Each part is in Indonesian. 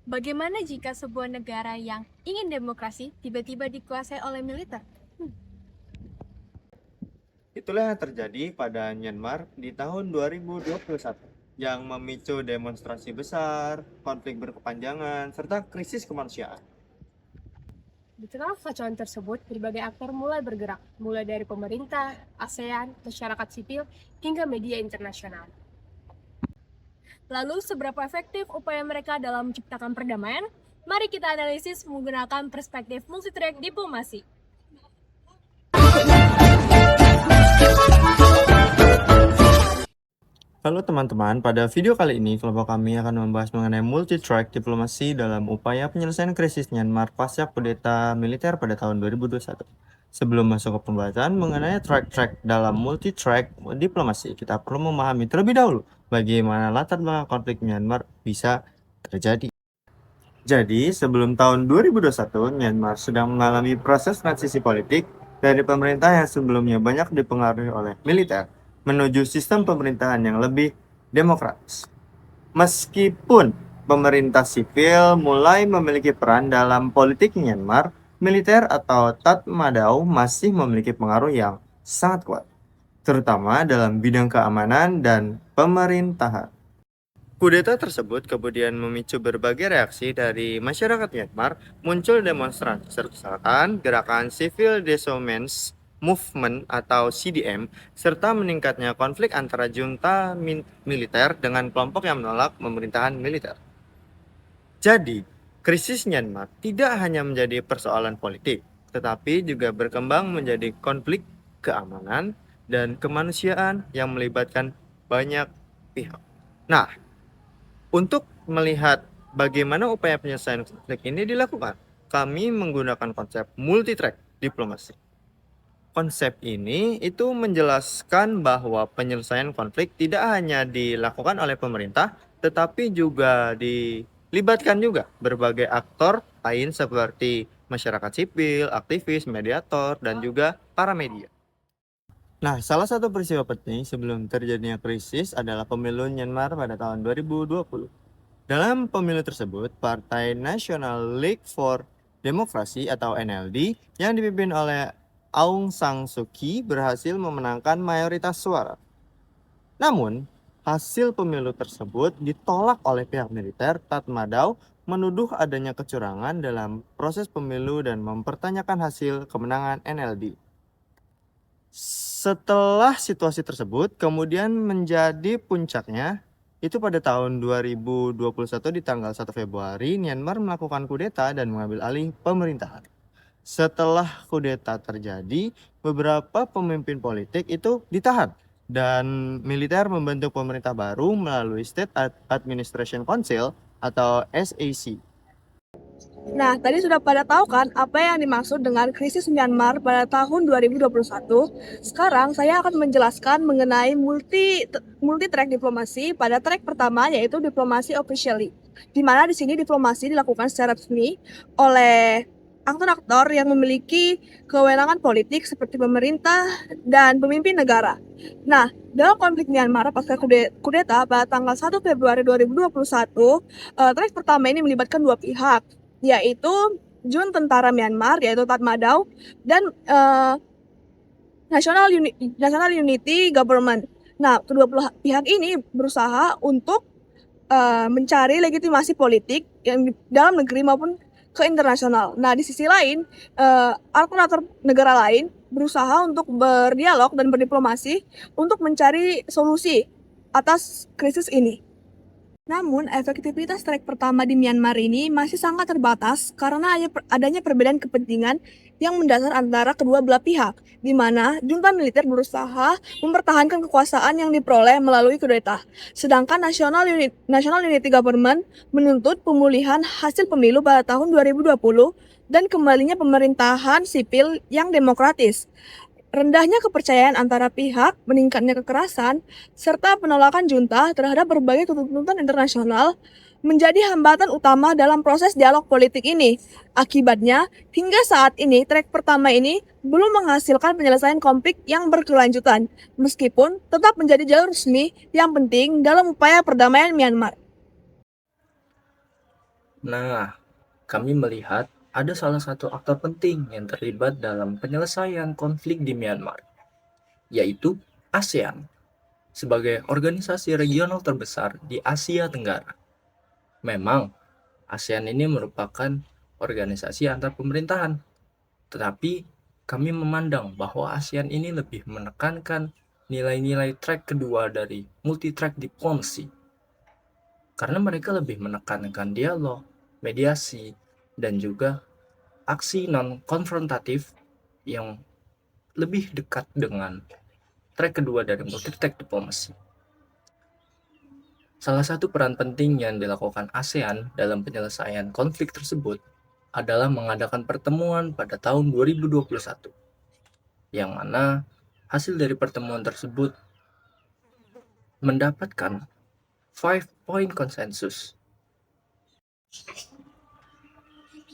Bagaimana jika sebuah negara yang ingin demokrasi tiba-tiba dikuasai oleh militer? Itulah yang terjadi pada Myanmar di tahun 2021 yang memicu demonstrasi besar, konflik berkepanjangan, serta krisis kemanusiaan. Di tengah kekacauan tersebut, berbagai aktor mulai bergerak, mulai dari pemerintah, ASEAN, masyarakat sipil, hingga media internasional. Lalu, seberapa efektif upaya mereka dalam menciptakan perdamaian? Mari kita analisis menggunakan perspektif multitrack diplomasi. Halo teman-teman, pada video kali ini kelompok kami akan membahas mengenai multi-track diplomasi dalam upaya penyelesaian krisis Myanmar pasca kudeta militer pada tahun 2021. Sebelum masuk ke pembahasan mengenai track-track dalam multi-track diplomasi, kita perlu memahami terlebih dahulu bagaimana latar belakang konflik Myanmar bisa terjadi. Jadi, sebelum tahun 2021, Myanmar sedang mengalami proses transisi politik dari pemerintah yang sebelumnya banyak dipengaruhi oleh militer menuju sistem pemerintahan yang lebih demokratis. Meskipun pemerintah sipil mulai memiliki peran dalam politik Myanmar, militer atau Tatmadaw masih memiliki pengaruh yang sangat kuat, terutama dalam bidang keamanan dan pemerintahan. Kudeta tersebut kemudian memicu berbagai reaksi dari masyarakat Myanmar, muncul demonstrasi serta gerakan Civil Disobedience Movement atau CDM, serta meningkatnya konflik antara junta militer dengan kelompok yang menolak pemerintahan militer. Jadi, krisis Myanmar tidak hanya menjadi persoalan politik, tetapi juga berkembang menjadi konflik keamanan dan kemanusiaan yang melibatkan banyak pihak. Nah, untuk melihat bagaimana upaya penyelesaian konflik ini dilakukan, kami menggunakan konsep multi-track diplomasi. Konsep ini itu menjelaskan bahwa penyelesaian konflik tidak hanya dilakukan oleh pemerintah, tetapi juga dilibatkan juga berbagai aktor lain seperti masyarakat sipil, aktivis, mediator, dan juga para media. Nah, salah satu peristiwa penting sebelum terjadinya krisis adalah pemilu Myanmar pada tahun 2020. Dalam pemilu tersebut, Partai National League for Democracy atau NLD yang dipimpin oleh Aung San Suu Kyi berhasil memenangkan mayoritas suara. Namun, hasil pemilu tersebut ditolak oleh pihak militer Tatmadaw menuduh adanya kecurangan dalam proses pemilu dan mempertanyakan hasil kemenangan NLD. Setelah situasi tersebut kemudian menjadi puncaknya, itu pada tahun 2021 di tanggal 1 Februari, Myanmar melakukan kudeta dan mengambil alih pemerintahan. Setelah kudeta terjadi, beberapa pemimpin politik itu ditahan dan militer membentuk pemerintah baru melalui State Administration Council atau SAC. Nah, tadi sudah pada tahu kan apa yang dimaksud dengan krisis Myanmar pada tahun 2021. Sekarang saya akan menjelaskan mengenai multi track diplomasi pada track pertama yaitu diplomasi officially. Di mana di sini diplomasi dilakukan secara resmi oleh aktor-aktor yang memiliki kewenangan politik seperti pemerintah dan pemimpin negara. Nah, dalam konflik Myanmar pasca kudeta pada tanggal 1 Februari 2021, track pertama ini melibatkan dua pihak, yaitu Jun Tentara Myanmar yaitu Tatmadaw dan National Unity Government. Nah, kedua pihak ini berusaha untuk mencari legitimasi politik yang dalam negeri maupun ke internasional. Nah, di sisi lain, aktor-aktor negara lain berusaha untuk berdialog dan berdiplomasi untuk mencari solusi atas krisis ini. Namun, efektivitas track pertama di Myanmar ini masih sangat terbatas karena adanya perbedaan kepentingan yang mendasar antara kedua belah pihak, di mana junta militer berusaha mempertahankan kekuasaan yang diperoleh melalui kudeta, sedangkan National Unity Government menuntut pemulihan hasil pemilu pada tahun 2020 dan kembalinya pemerintahan sipil yang demokratis. Rendahnya kepercayaan antara pihak, meningkatnya kekerasan, serta penolakan junta terhadap berbagai tuntutan internasional menjadi hambatan utama dalam proses dialog politik ini. Akibatnya, hingga saat ini track pertama ini belum menghasilkan penyelesaian konflik yang berkelanjutan, meskipun tetap menjadi jalur resmi yang penting dalam upaya perdamaian Myanmar. Nah, kami melihat ada salah satu aktor penting yang terlibat dalam penyelesaian konflik di Myanmar, yaitu ASEAN, sebagai organisasi regional terbesar di Asia Tenggara. Memang, ASEAN ini merupakan organisasi antar pemerintahan, tetapi kami memandang bahwa ASEAN ini lebih menekankan nilai-nilai track kedua dari multi-track diplomacy, karena mereka lebih menekankan dialog, mediasi, dan juga aksi non-konfrontatif yang lebih dekat dengan track kedua dari multi-track diplomacy. Salah satu peran penting yang dilakukan ASEAN dalam penyelesaian konflik tersebut adalah mengadakan pertemuan pada tahun 2021, yang mana hasil dari pertemuan tersebut mendapatkan 5-point konsensus.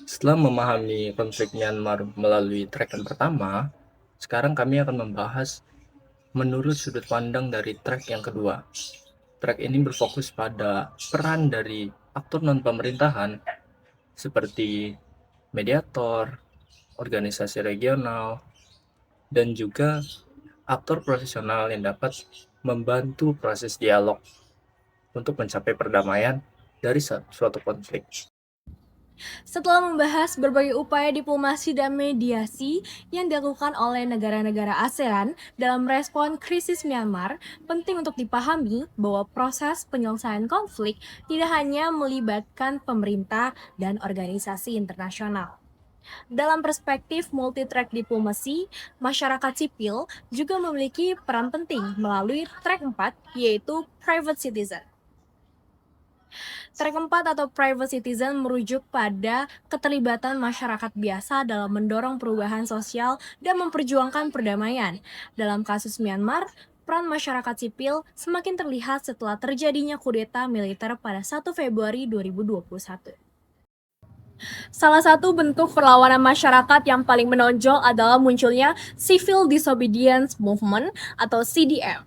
Setelah memahami konflik Myanmar melalui track yang pertama, sekarang kami akan membahas menurut sudut pandang dari track yang kedua. Track ini berfokus pada peran dari aktor non-pemerintahan seperti mediator, organisasi regional, dan juga aktor profesional yang dapat membantu proses dialog untuk mencapai perdamaian dari suatu konflik. Setelah membahas berbagai upaya diplomasi dan mediasi yang dilakukan oleh negara-negara ASEAN dalam respon krisis Myanmar, penting untuk dipahami bahwa proses penyelesaian konflik tidak hanya melibatkan pemerintah dan organisasi internasional. Dalam perspektif multi-track diplomasi, masyarakat sipil juga memiliki peran penting melalui track 4, yaitu private citizen. Track 4 atau private citizen merujuk pada keterlibatan masyarakat biasa dalam mendorong perubahan sosial dan memperjuangkan perdamaian. Dalam kasus Myanmar, peran masyarakat sipil semakin terlihat setelah terjadinya kudeta militer pada 1 Februari 2021. Salah satu bentuk perlawanan masyarakat yang paling menonjol adalah munculnya Civil Disobedience Movement atau CDM.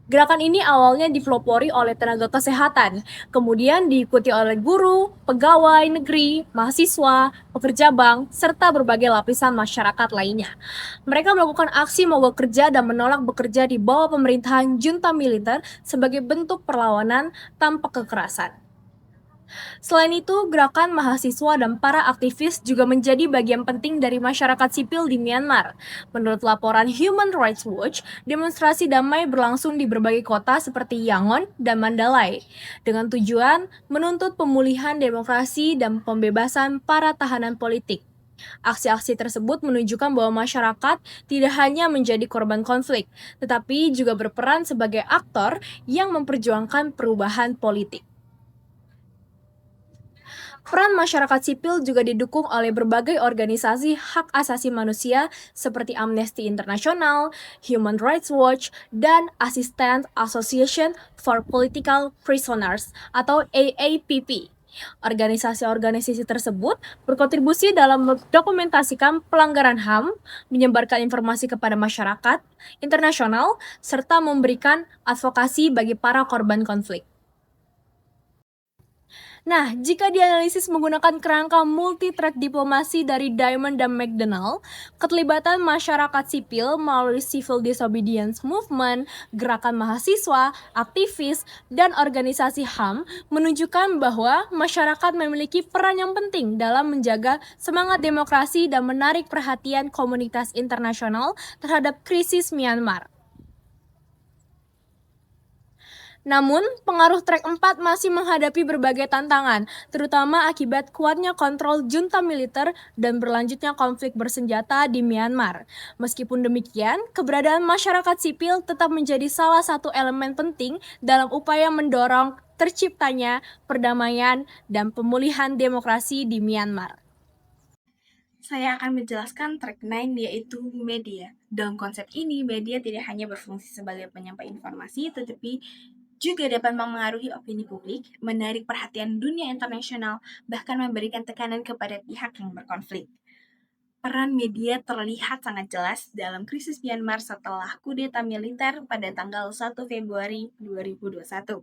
Gerakan ini awalnya dipelopori oleh tenaga kesehatan, kemudian diikuti oleh guru, pegawai negeri, mahasiswa, pekerja bank, serta berbagai lapisan masyarakat lainnya. Mereka melakukan aksi mogok kerja dan menolak bekerja di bawah pemerintahan junta militer sebagai bentuk perlawanan tanpa kekerasan. Selain itu, gerakan mahasiswa dan para aktivis juga menjadi bagian penting dari masyarakat sipil di Myanmar. Menurut laporan Human Rights Watch, demonstrasi damai berlangsung di berbagai kota seperti Yangon dan Mandalay, dengan tujuan menuntut pemulihan demokrasi dan pembebasan para tahanan politik. Aksi-aksi tersebut menunjukkan bahwa masyarakat tidak hanya menjadi korban konflik, tetapi juga berperan sebagai aktor yang memperjuangkan perubahan politik. Peran masyarakat sipil juga didukung oleh berbagai organisasi hak asasi manusia seperti Amnesty International, Human Rights Watch, dan Assistance Association for Political Prisoners atau AAPP. Organisasi-organisasi tersebut berkontribusi dalam mendokumentasikan pelanggaran HAM, menyebarkan informasi kepada masyarakat internasional, serta memberikan advokasi bagi para korban konflik. Nah, jika dianalisis menggunakan kerangka multi-track diplomasi dari Diamond dan McDonald, keterlibatan masyarakat sipil melalui Civil Disobedience Movement, gerakan mahasiswa, aktivis, dan organisasi HAM menunjukkan bahwa masyarakat memiliki peran yang penting dalam menjaga semangat demokrasi dan menarik perhatian komunitas internasional terhadap krisis Myanmar. Namun, pengaruh track 4 masih menghadapi berbagai tantangan, terutama akibat kuatnya kontrol junta militer dan berlanjutnya konflik bersenjata di Myanmar. Meskipun demikian, keberadaan masyarakat sipil tetap menjadi salah satu elemen penting dalam upaya mendorong terciptanya perdamaian dan pemulihan demokrasi di Myanmar. Saya akan menjelaskan track 9 yaitu media. Dalam konsep ini, media tidak hanya berfungsi sebagai penyampai informasi, tetapi juga dapat mempengaruhi opini publik, menarik perhatian dunia internasional, bahkan memberikan tekanan kepada pihak yang berkonflik. Peran media terlihat sangat jelas dalam krisis Myanmar setelah kudeta militer pada tanggal 1 Februari 2021.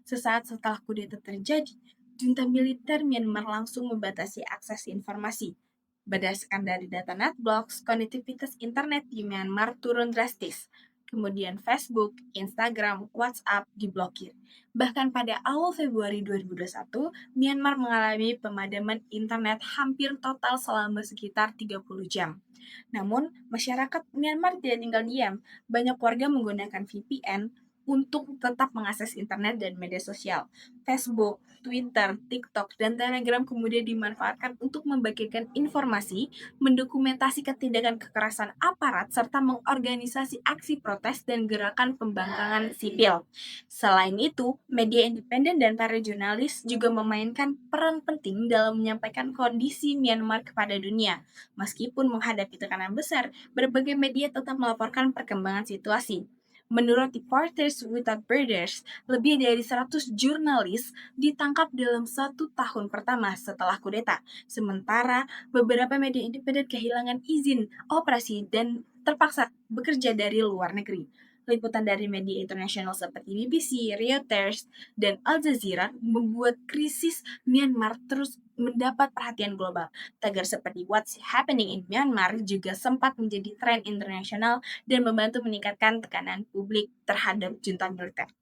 Sesaat setelah kudeta terjadi, junta militer Myanmar langsung membatasi akses informasi. Berdasarkan dari data NetBlocks, konektivitas internet di Myanmar turun drastis. Kemudian Facebook, Instagram, WhatsApp diblokir. Bahkan pada awal Februari 2021, Myanmar mengalami pemadaman internet hampir total selama sekitar 30 jam. Namun, masyarakat Myanmar tidak tinggal diam. Banyak warga menggunakan VPN untuk tetap mengakses internet dan media sosial. Facebook, Twitter, TikTok, dan Telegram kemudian dimanfaatkan untuk membagikan informasi, mendokumentasikan tindakan kekerasan aparat, serta mengorganisasi aksi protes dan gerakan pembangkangan sipil. Selain itu, media independen dan para jurnalis juga memainkan peran penting dalam menyampaikan kondisi Myanmar kepada dunia. Meskipun menghadapi tekanan besar, berbagai media tetap melaporkan perkembangan situasi. Menurut Reporters Without Borders, lebih dari 100 jurnalis ditangkap dalam 1 tahun pertama setelah kudeta. Sementara beberapa media independen kehilangan izin operasi dan terpaksa bekerja dari luar negeri. Liputan dari media internasional seperti BBC, Reuters, dan Al Jazeera membuat krisis Myanmar terus mendapat perhatian global. Tagar seperti What's Happening in Myanmar juga sempat menjadi tren internasional dan membantu meningkatkan tekanan publik terhadap junta militer.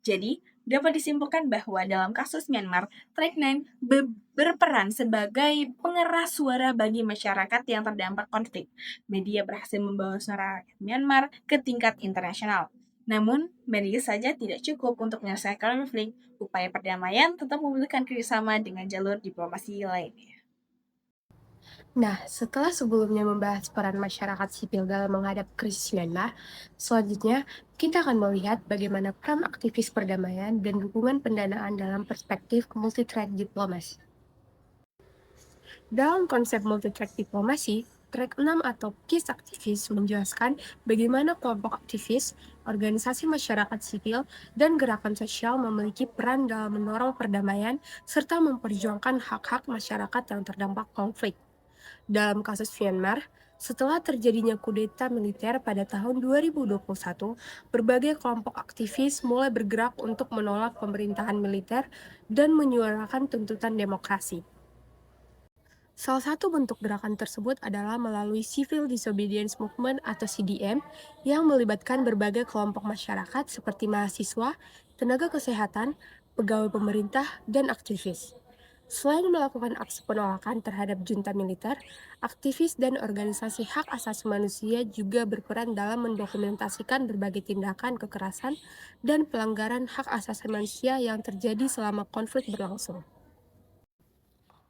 Jadi, dapat disimpulkan bahwa dalam kasus Myanmar, Track9 berperan sebagai pengeras suara bagi masyarakat yang terdampak konflik. Media berhasil membawa suara rakyat Myanmar ke tingkat internasional. Namun, media saja tidak cukup untuk menyelesaikan konflik. Upaya perdamaian tetap membutuhkan kerjasama dengan jalur diplomasi lainnya. Nah, setelah sebelumnya membahas peran masyarakat sipil dalam menghadapi krisis Myanmar, selanjutnya kita akan melihat bagaimana peran aktivis perdamaian dan dukungan pendanaan dalam perspektif multi-track diplomasi. Dalam konsep multi-track diplomasi, track 6 atau KIS aktivis menjelaskan bagaimana kelompok aktivis, organisasi masyarakat sipil, dan gerakan sosial memiliki peran dalam mendorong perdamaian serta memperjuangkan hak-hak masyarakat yang terdampak konflik. Dalam kasus Myanmar, setelah terjadinya kudeta militer pada tahun 2021, berbagai kelompok aktivis mulai bergerak untuk menolak pemerintahan militer dan menyuarakan tuntutan demokrasi. Salah satu bentuk gerakan tersebut adalah melalui Civil Disobedience Movement atau CDM yang melibatkan berbagai kelompok masyarakat seperti mahasiswa, tenaga kesehatan, pegawai pemerintah, dan aktivis. Selain melakukan aksi penolakan terhadap junta militer, aktivis dan organisasi hak asasi manusia juga berperan dalam mendokumentasikan berbagai tindakan kekerasan dan pelanggaran hak asasi manusia yang terjadi selama konflik berlangsung.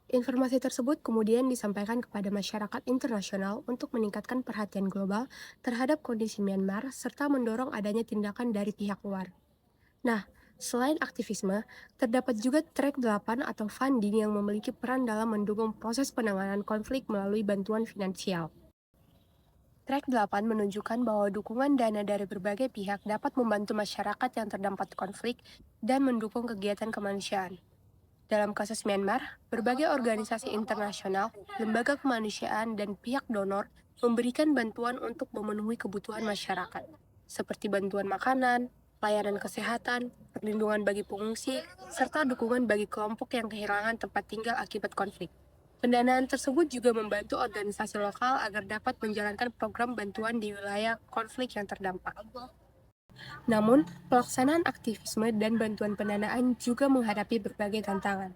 Informasi tersebut kemudian disampaikan kepada masyarakat internasional untuk meningkatkan perhatian global terhadap kondisi Myanmar serta mendorong adanya tindakan dari pihak luar. Nah, selain aktivisme, terdapat juga track 8 atau funding yang memiliki peran dalam mendukung proses penanganan konflik melalui bantuan finansial. Track 8 menunjukkan bahwa dukungan dana dari berbagai pihak dapat membantu masyarakat yang terdampak konflik dan mendukung kegiatan kemanusiaan. Dalam kasus Myanmar, berbagai organisasi internasional, lembaga kemanusiaan, dan pihak donor memberikan bantuan untuk memenuhi kebutuhan masyarakat, seperti bantuan makanan, layanan kesehatan, perlindungan bagi pengungsi, serta dukungan bagi kelompok yang kehilangan tempat tinggal akibat konflik. Pendanaan tersebut juga membantu organisasi lokal agar dapat menjalankan program bantuan di wilayah konflik yang terdampak. Namun, pelaksanaan aktivisme dan bantuan pendanaan juga menghadapi berbagai tantangan.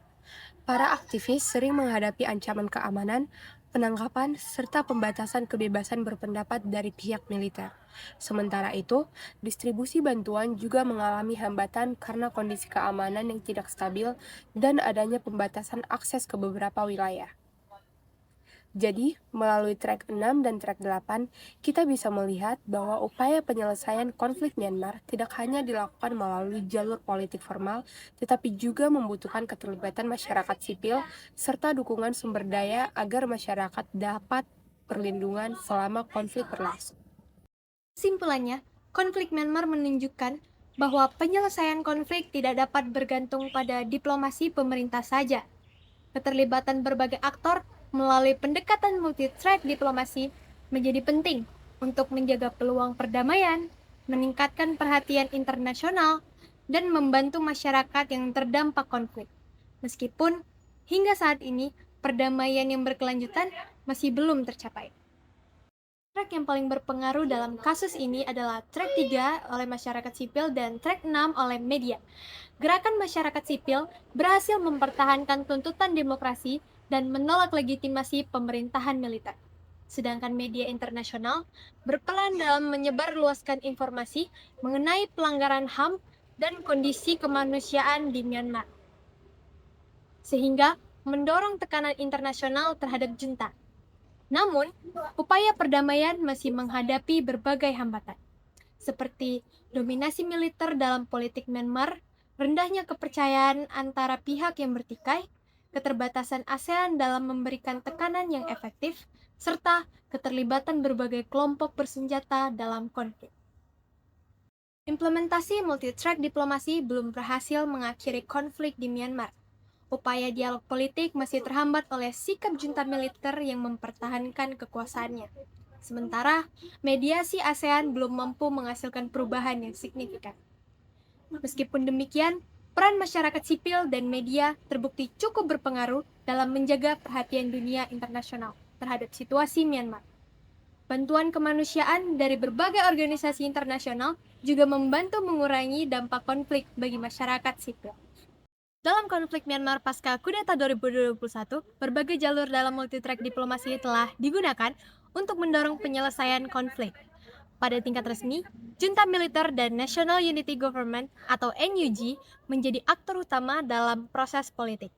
Para aktivis sering menghadapi ancaman keamanan, penangkapan, serta pembatasan kebebasan berpendapat dari pihak militer. Sementara itu, distribusi bantuan juga mengalami hambatan karena kondisi keamanan yang tidak stabil dan adanya pembatasan akses ke beberapa wilayah. Jadi, melalui track 6 dan track 8, kita bisa melihat bahwa upaya penyelesaian konflik Myanmar tidak hanya dilakukan melalui jalur politik formal, tetapi juga membutuhkan keterlibatan masyarakat sipil serta dukungan sumber daya agar masyarakat dapat perlindungan selama konflik berlangsung. Kesimpulannya, konflik Myanmar menunjukkan bahwa penyelesaian konflik tidak dapat bergantung pada diplomasi pemerintah saja. Keterlibatan berbagai aktor melalui pendekatan multi-track diplomasi menjadi penting untuk menjaga peluang perdamaian, meningkatkan perhatian internasional, dan membantu masyarakat yang terdampak konflik. Meskipun hingga saat ini perdamaian yang berkelanjutan masih belum tercapai. Track yang paling berpengaruh dalam kasus ini adalah track 3 oleh masyarakat sipil dan track 6 oleh media. Gerakan masyarakat sipil berhasil mempertahankan tuntutan demokrasi dan menolak legitimasi pemerintahan militer. Sedangkan media internasional berperan dalam menyebarluaskan informasi mengenai pelanggaran HAM dan kondisi kemanusiaan di Myanmar, sehingga mendorong tekanan internasional terhadap junta. Namun, upaya perdamaian masih menghadapi berbagai hambatan, seperti dominasi militer dalam politik Myanmar, rendahnya kepercayaan antara pihak yang bertikai, keterbatasan ASEAN dalam memberikan tekanan yang efektif, serta keterlibatan berbagai kelompok bersenjata dalam konflik. Implementasi multi-track diplomasi belum berhasil mengakhiri konflik di Myanmar. Upaya dialog politik masih terhambat oleh sikap junta militer yang mempertahankan kekuasaannya. Sementara, mediasi ASEAN belum mampu menghasilkan perubahan yang signifikan. Meskipun demikian, peran masyarakat sipil dan media terbukti cukup berpengaruh dalam menjaga perhatian dunia internasional terhadap situasi Myanmar. Bantuan kemanusiaan dari berbagai organisasi internasional juga membantu mengurangi dampak konflik bagi masyarakat sipil. Dalam konflik Myanmar pasca kudeta 2021, berbagai jalur dalam multi-track diplomasi telah digunakan untuk mendorong penyelesaian konflik. Pada tingkat resmi, junta militer dan National Unity Government atau NUG menjadi aktor utama dalam proses politik.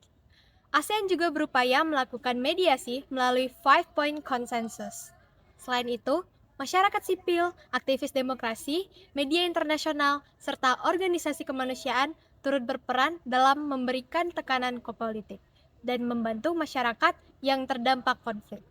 ASEAN juga berupaya melakukan mediasi melalui 5-point consensus. Selain itu, masyarakat sipil, aktivis demokrasi, media internasional, serta organisasi kemanusiaan turut berperan dalam memberikan tekanan ke politik dan membantu masyarakat yang terdampak konflik.